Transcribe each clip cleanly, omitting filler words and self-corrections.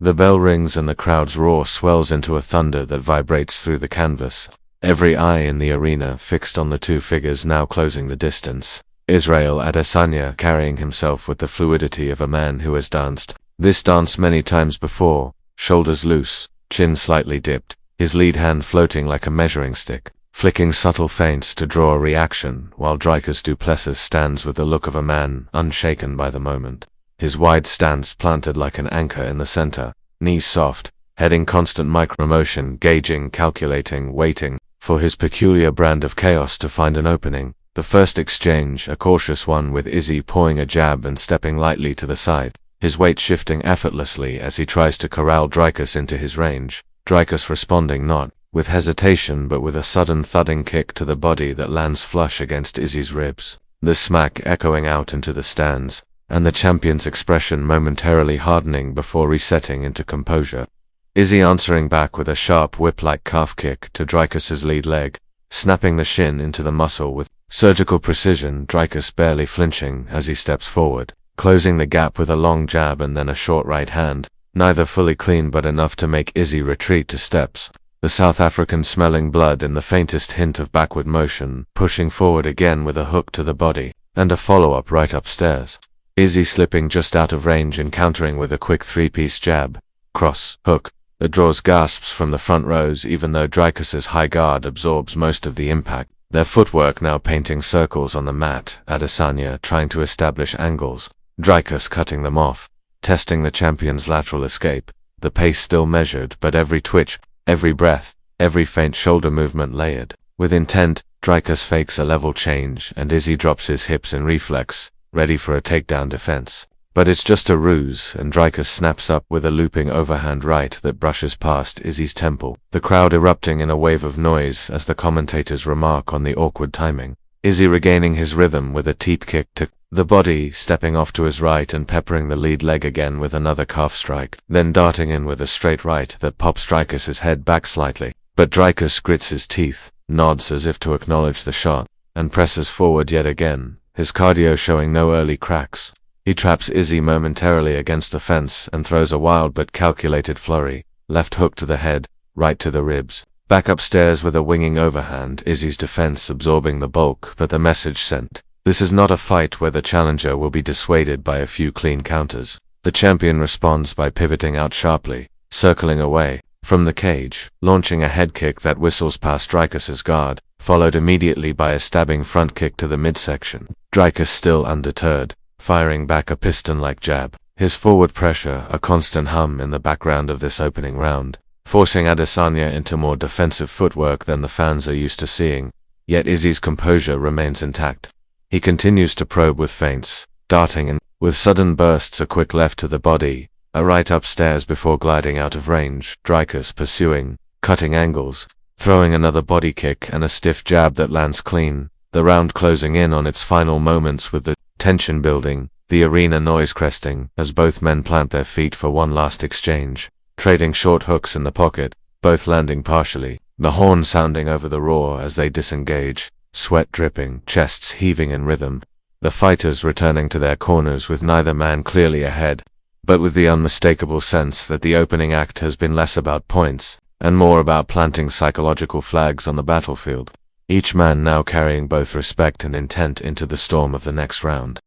The bell rings and the crowd's roar swells into a thunder that vibrates through the canvas. Every eye in the arena fixed on the two figures now closing the distance. Israel Adesanya carrying himself with the fluidity of a man who has danced this dance many times before, shoulders loose, chin slightly dipped, his lead hand floating like a measuring stick, flicking subtle feints to draw a reaction, while Dricus du Plessis stands with the look of a man unshaken by the moment. His wide stance planted like an anchor in the center, knees soft, head in constant micromotion, gauging, calculating, waiting for his peculiar brand of chaos to find an opening. The first exchange, a cautious one with Izzy pawing a jab and stepping lightly to the side, his weight shifting effortlessly as he tries to corral Dricus into his range, Dricus responding not with hesitation but with a sudden thudding kick to the body that lands flush against Izzy's ribs, the smack echoing out into the stands, and the champion's expression momentarily hardening before resetting into composure. Izzy answering back with a sharp whip-like calf kick to Dricus's lead leg, snapping the shin into the muscle with surgical precision, Dricus barely flinching as he steps forward, closing the gap with a long jab and then a short right hand, neither fully clean but enough to make Izzy retreat to steps, the South African smelling blood in the faintest hint of backward motion, pushing forward again with a hook to the body, and a follow-up right upstairs. Izzy slipping just out of range and countering with a quick three-piece jab, cross, hook, that draws gasps from the front rows even though Dricus's high guard absorbs most of the impact, their footwork now painting circles on the mat, Adesanya trying to establish angles, Dricus cutting them off, testing the champion's lateral escape, the pace still measured but every twitch, every breath, every faint shoulder movement layered. With intent, Dricus fakes a level change and Izzy drops his hips in reflex, ready for a takedown defense. But it's just a ruse, and Dricus snaps up with a looping overhand right that brushes past Izzy's temple, the crowd erupting in a wave of noise as the commentators remark on the awkward timing. Izzy regaining his rhythm with a teep kick to the body, stepping off to his right and peppering the lead leg again with another calf strike, then darting in with a straight right that pops Dricus's head back slightly. But Dricus grits his teeth, nods as if to acknowledge the shot, and presses forward yet again, his cardio showing no early cracks. He traps Izzy momentarily against the fence and throws a wild but calculated flurry, left hook to the head, right to the ribs. Back upstairs with a winging overhand, Izzy's defense absorbing the bulk but the message sent. This is not a fight where the challenger will be dissuaded by a few clean counters. The champion responds by pivoting out sharply, circling away from the cage, launching a head kick that whistles past Dricus's guard, followed immediately by a stabbing front kick to the midsection. Dricus still undeterred, firing back a piston-like jab, his forward pressure a constant hum in the background of this opening round, forcing Adesanya into more defensive footwork than the fans are used to seeing, yet Izzy's composure remains intact. He continues to probe with feints, darting in, with sudden bursts a quick left to the body, a right upstairs before gliding out of range, Dricus pursuing, cutting angles, throwing another body kick and a stiff jab that lands clean, the round closing in on its final moments with the tension building, the arena noise cresting, as both men plant their feet for one last exchange, trading short hooks in the pocket, both landing partially, the horn sounding over the roar as they disengage, sweat dripping, chests heaving in rhythm, the fighters returning to their corners with neither man clearly ahead, but with the unmistakable sense that the opening act has been less about points, and more about planting psychological flags on the battlefield. Each man now carrying both respect and intent into the storm of the next round.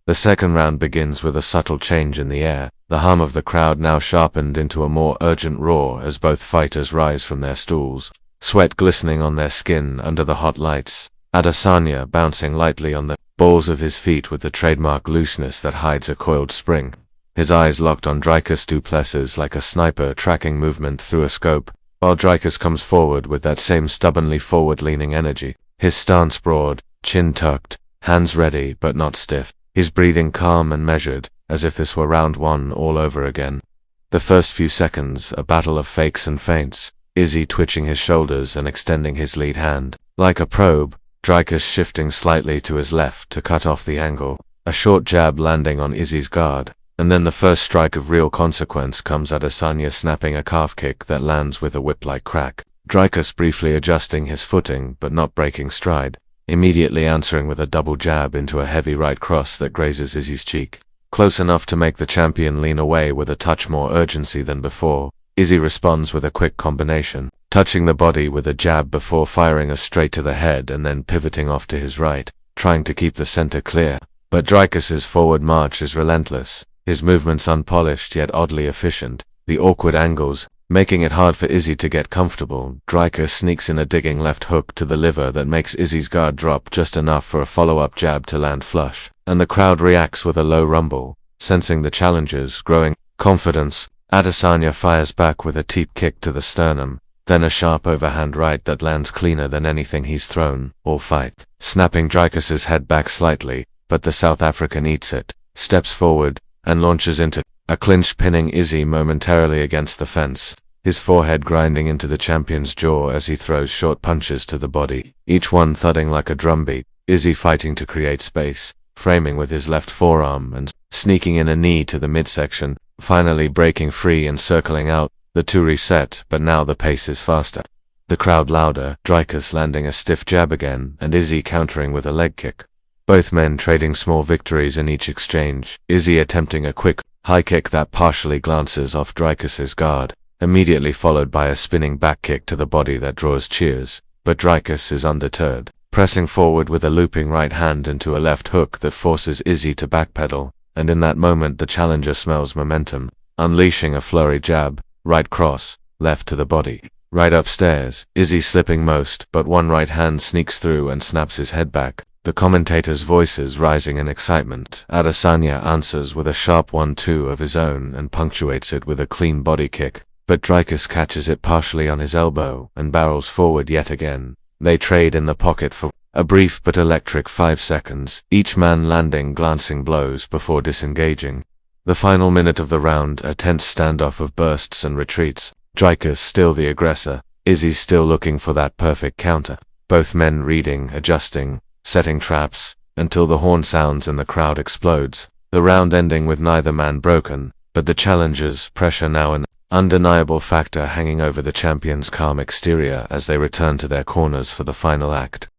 The second round begins with a subtle change in the air, the hum of the crowd now sharpened into a more urgent roar as both fighters rise from their stools, sweat glistening on their skin under the hot lights, Adesanya bouncing lightly on the balls of his feet with the trademark looseness that hides a coiled spring, his eyes locked on Dricus du Plessis like a sniper tracking movement through a scope, while Dricus comes forward with that same stubbornly forward-leaning energy, his stance broad, chin tucked, hands ready but not stiff, his breathing calm and measured, as if this were round one all over again. The first few seconds, a battle of fakes and feints, Izzy twitching his shoulders and extending his lead hand, like a probe, Dricus shifting slightly to his left to cut off the angle, a short jab landing on Izzy's guard. And then the first strike of real consequence comes Adesanya snapping a calf kick that lands with a whip-like crack, Dricus briefly adjusting his footing but not breaking stride, immediately answering with a double jab into a heavy right cross that grazes Izzy's cheek. close enough to make the champion lean away with a touch more urgency than before. Izzy responds with a quick combination, touching the body with a jab before firing a straight to the head and then pivoting off to his right, trying to keep the center clear. But Dricus's forward march is relentless, his movements unpolished yet oddly efficient, the awkward angles making it hard for Izzy to get comfortable. Dricus sneaks in a digging left hook to the liver that makes Izzy's guard drop just enough for a follow-up jab to land flush, and the crowd reacts with a low rumble, sensing the challenger's growing confidence. Adesanya fires back with a deep kick to the sternum, then a sharp overhand right that lands cleaner than anything he's thrown all fight, snapping Dricus's head back slightly, but the South African eats it, steps forward, and launches into a clinch, pinning Izzy momentarily against the fence, his forehead grinding into the champion's jaw as he throws short punches to the body, each one thudding like a drumbeat. Izzy fighting to create space, framing with his left forearm and sneaking in a knee to the midsection, finally breaking free and circling out. The two reset, but now the pace is faster. The crowd louder, Dricus landing a stiff jab again, and Izzy countering with a leg kick. Both men trading small victories in each exchange, Izzy attempting a quick, high kick that partially glances off Dricus's guard, immediately followed by a spinning back kick to the body that draws cheers. But Dricus is undeterred, pressing forward with a looping right hand into a left hook that forces Izzy to backpedal, and in that moment the challenger smells momentum, unleashing a flurry jab, right cross, left to the body, right upstairs, Izzy slipping most, but one right hand sneaks through and snaps his head back, the commentators' voices rising in excitement. Adesanya answers with a sharp 1-2 of his own and punctuates it with a clean body kick, but Dricus catches it partially on his elbow and barrels forward yet again. They trade in the pocket for a brief but electric 5 seconds, each man landing glancing blows before disengaging. The final minute of the round, a tense standoff of bursts and retreats. Dricus still the aggressor, Izzy still looking for that perfect counter. Both men reading, adjusting, setting traps, until the horn sounds and the crowd explodes. The round ending with neither man broken, but the challenger's pressure now an undeniable factor hanging over the champion's calm exterior as they return to their corners for the final act.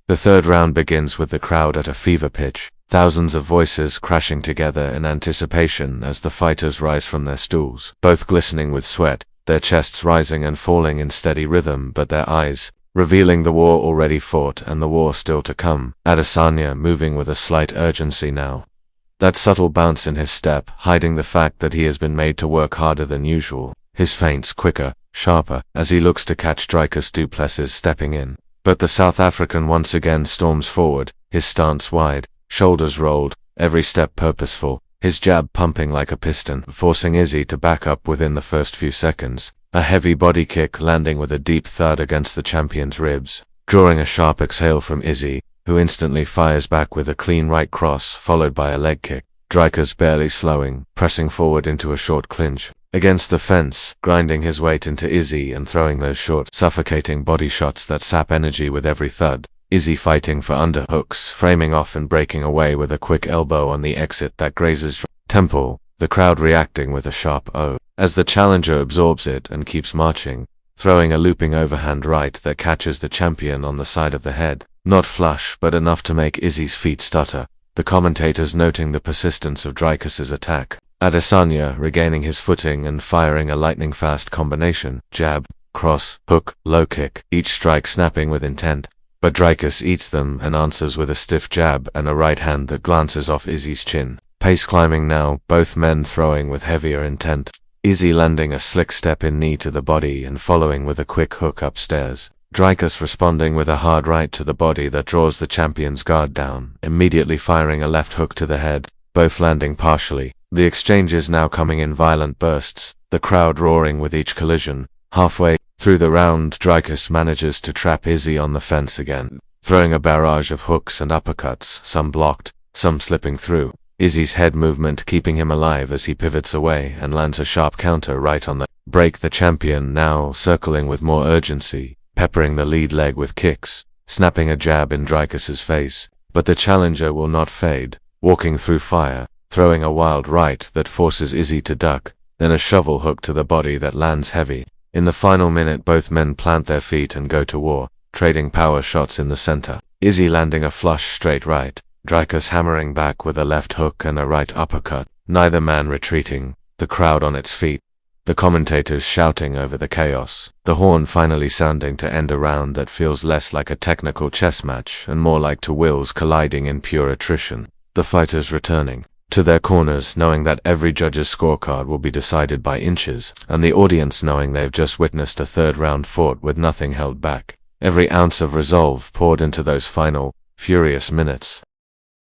The third round begins with the crowd at a fever pitch, thousands of voices crashing together in anticipation as the fighters rise from their stools, both glistening with sweat, their chests rising and falling in steady rhythm, but their eyes revealing the war already fought and the war still to come. Adesanya moving with a slight urgency now, that subtle bounce in his step hiding the fact that he has been made to work harder than usual, his feints quicker, sharper, as he looks to catch Dricus du Plessis stepping in. But the South African once again storms forward, his stance wide, shoulders rolled, every step purposeful, his jab pumping like a piston, forcing Izzy to back up within the first few seconds. A heavy body kick landing with a deep thud against the champion's ribs, drawing a sharp exhale from Izzy, who instantly fires back with a clean right cross followed by a leg kick. Dricus barely slowing, pressing forward into a short clinch against the fence, grinding his weight into Izzy and throwing those short, suffocating body shots that sap energy with every thud. Izzy fighting for underhooks, framing off and breaking away with a quick elbow on the exit that grazes temple, the crowd reacting with a sharp "oh" as the challenger absorbs it and keeps marching, throwing a looping overhand right that catches the champion on the side of the head, not flush but enough to make Izzy's feet stutter, the commentators noting the persistence of Dricus's attack. Adesanya regaining his footing and firing a lightning-fast combination, jab, cross, hook, low kick, each strike snapping with intent. But Dricus eats them and answers with a stiff jab and a right hand that glances off Izzy's chin. Pace climbing now, both men throwing with heavier intent. Izzy landing a slick step-in knee to the body and following with a quick hook upstairs. Dricus responding with a hard right to the body that draws the champion's guard down, immediately firing a left hook to the head, both landing partially. The exchanges now coming in violent bursts, the crowd roaring with each collision. Halfway through the round, Dricus manages to trap Izzy on the fence again, throwing a barrage of hooks and uppercuts, some blocked, some slipping through. Izzy's head movement keeping him alive as he pivots away and lands a sharp counter right on the break. The champion now circling with more urgency, peppering the lead leg with kicks, snapping a jab in Dricus's face, but the challenger will not fade, walking through fire, throwing a wild right that forces Izzy to duck, then a shovel hook to the body that lands heavy. In the final minute both men plant their feet and go to war, trading power shots in the center. Izzy landing a flush straight right, Dricus hammering back with a left hook and a right uppercut, neither man retreating, the crowd on its feet, the commentators shouting over the chaos, the horn finally sounding to end a round that feels less like a technical chess match and more like two wills colliding in pure attrition. The fighters returning to their corners knowing that every judge's scorecard will be decided by inches, and the audience knowing they've just witnessed a third round fought with nothing held back. Every ounce of resolve poured into those final, furious minutes.